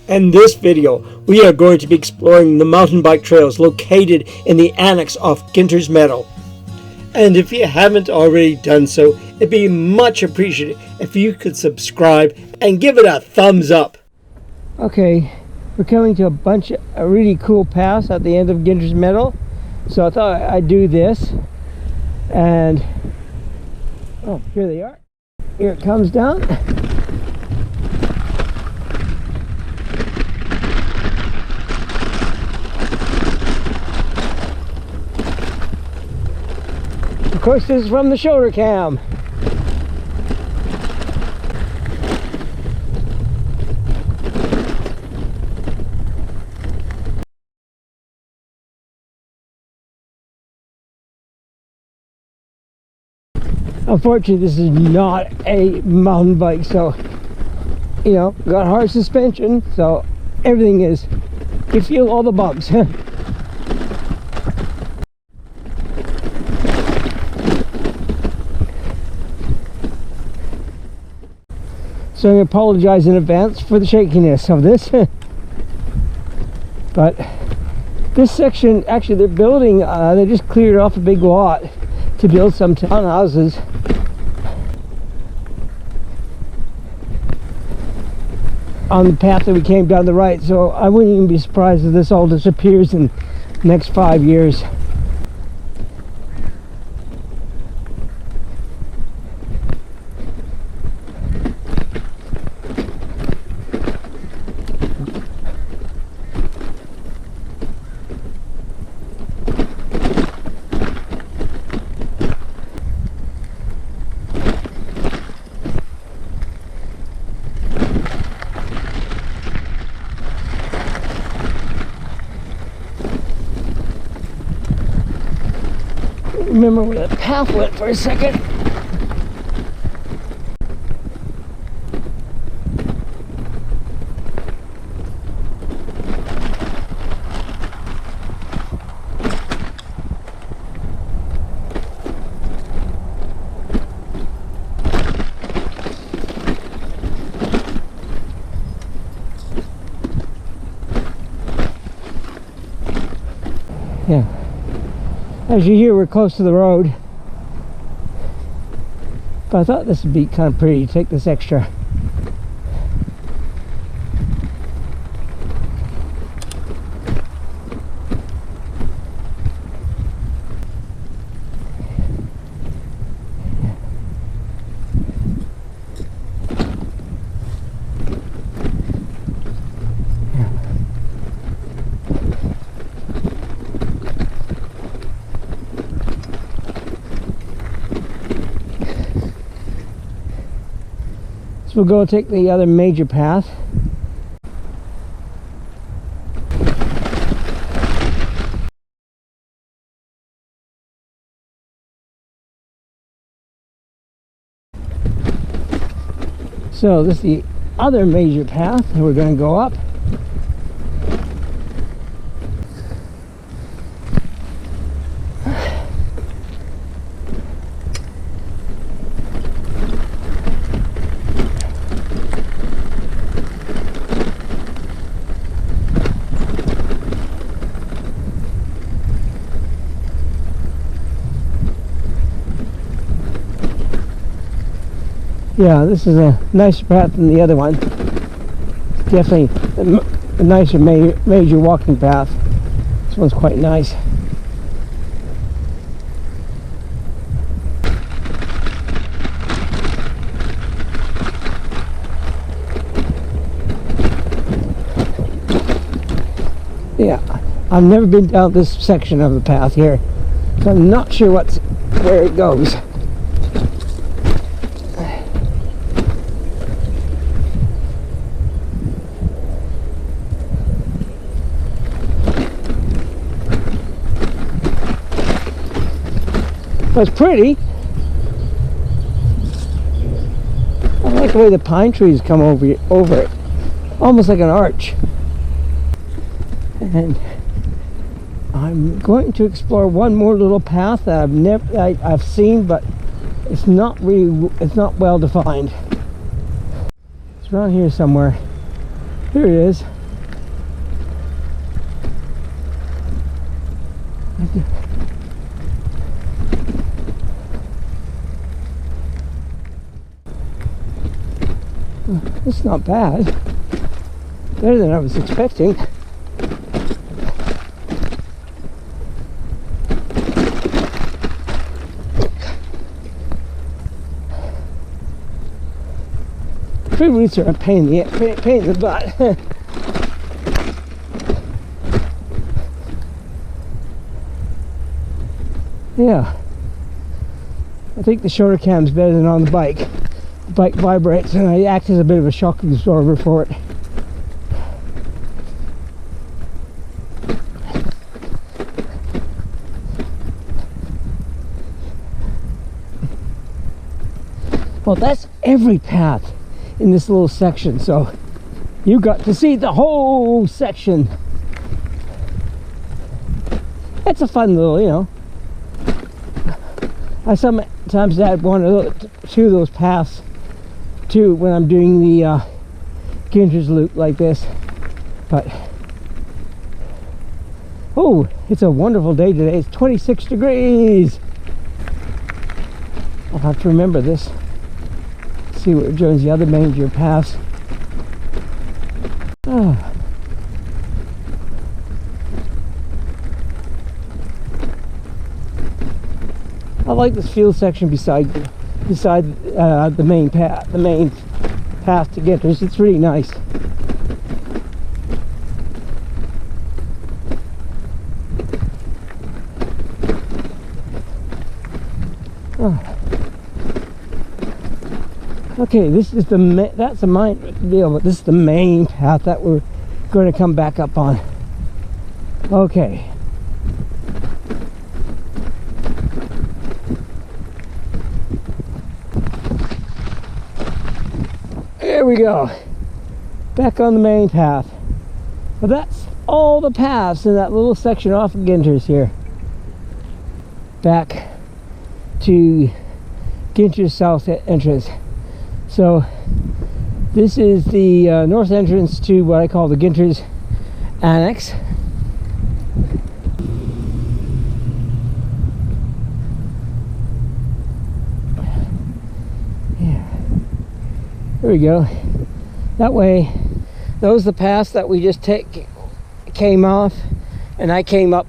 In this video, we are going to be exploring the mountain bike trails located in the Annex off Ginter's Meadow. And if you haven't already done so, it'd be much appreciated if you could subscribe and give it a thumbs up. Okay, we're coming to a bunch of really cool paths at the end of Ginter's Meadow. So I thought I'd do this. And, oh, here they are. Here it comes down. Of course, this is from the shoulder cam. Unfortunately, this is not a mountain bike, so, you know, got hard suspension, so everything is, you feel all the bumps. So I apologize in advance for the shakiness of this. But this section, actually they're building, they just cleared off a big lot to build some townhouses. On the path that we came down the right, so I wouldn't even be surprised if this all disappears in the next 5 years. Remember where the path went for a second. Yeah. As you hear, we're close to the road, but I thought this would be kind of pretty to take this extra. So we'll go take the other major path. So this is the other major path, and we're going to go up. Yeah, this is a nicer path than the other one. Definitely a nicer major walking path. This one's quite nice. Yeah, I've never been down this section of the path here, so I'm not sure where it goes. It's pretty. I like the way the pine trees come over it, almost like an arch. And I'm going to explore one more little path that I've seen, but it's not well defined. It's around here somewhere. Here it is. It's not bad. Better than I was expecting. Tree roots are a pain in the butt. Yeah. I think the shoulder cam's better than on the bike. The bike vibrates and I act as a bit of a shock absorber for it. Well, that's every path in this little section, so you got to see the whole section. It's a fun little, you know. I sometimes add two of those paths too when I'm doing the Ginter's loop like this. But oh, it's a wonderful day today. It's 26 degrees. I'll have to remember this. See what joins the other major paths. Oh. I like this field section beside the main path to Ginter's. It's really nice. Oh. Okay, this is that's a minor deal, but this is the main path that we're going to come back up on. Okay. There we go. Back on the main path. But that's all the paths in that little section off of Ginter's here. Back to Ginter's south entrance. So this is the north entrance to what I call the Ginter's Annex. Yeah. There we go. That way, those are the paths that we just came off, and I came up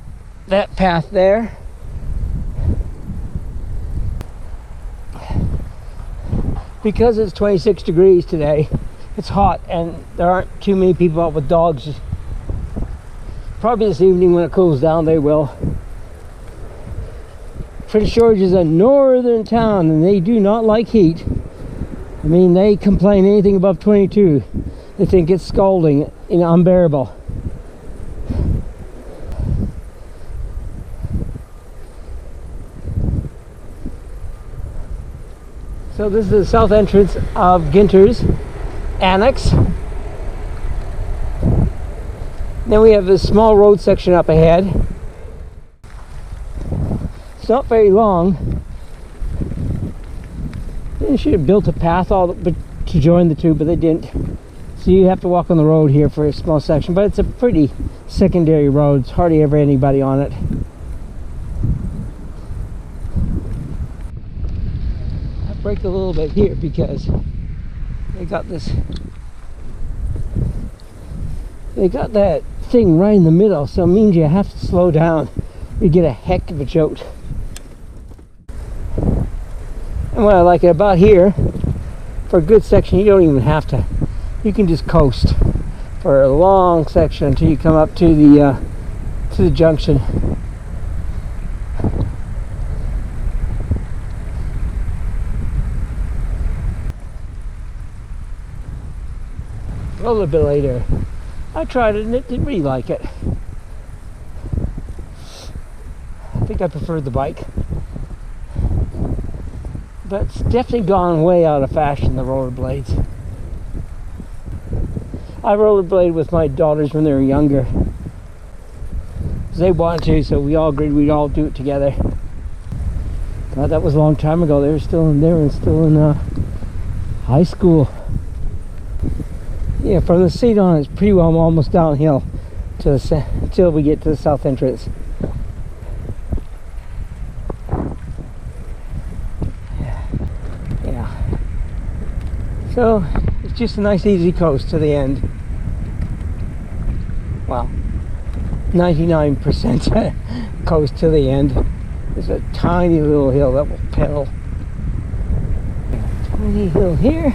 that path there. Because it's 26 degrees today, it's hot and there aren't too many people out with dogs. Probably this evening when it cools down they will. Prince George is a northern town and they do not like heat. I mean, they complain anything above 22. They think it's scalding and unbearable. So this is the south entrance of Ginter's Annex. Then we have this small road section up ahead. It's not very long. They should have built a path to join the two, but they didn't. So you have to walk on the road here for a small section, but it's a pretty secondary road. There's hardly ever anybody on it. Brake a little bit here because they got that thing right in the middle, so it means you have to slow down. You get a heck of a jolt. And what I like about here, for a good section, you don't even have to. You can just coast for a long section until you come up to the junction. A little bit later, I tried it and it didn't really like it. I think I preferred the bike, but it's definitely gone way out of fashion, the rollerblades. I rollerblade with my daughters when they were younger. They wanted to, so we all agreed we'd all do it together. God, that was a long time ago. They were still in high school. Yeah, from the seat on, it's pretty well almost downhill till we get to the south entrance. So it's just a nice easy coast to the end. Well, 99% coast to the end. There's a tiny little hill that will pedal. Tiny hill here.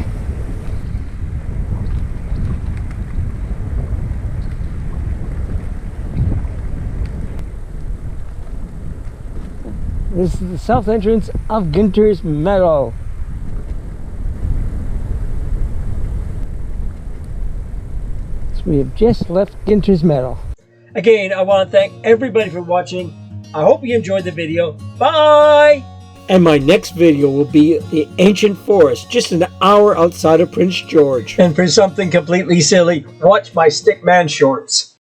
This is the south entrance of Ginter's Meadow. So we have just left Ginter's Meadow. Again, I want to thank everybody for watching. I hope you enjoyed the video. Bye! And my next video will be the ancient forest, just an hour outside of Prince George. And for something completely silly, watch my Stickman shorts.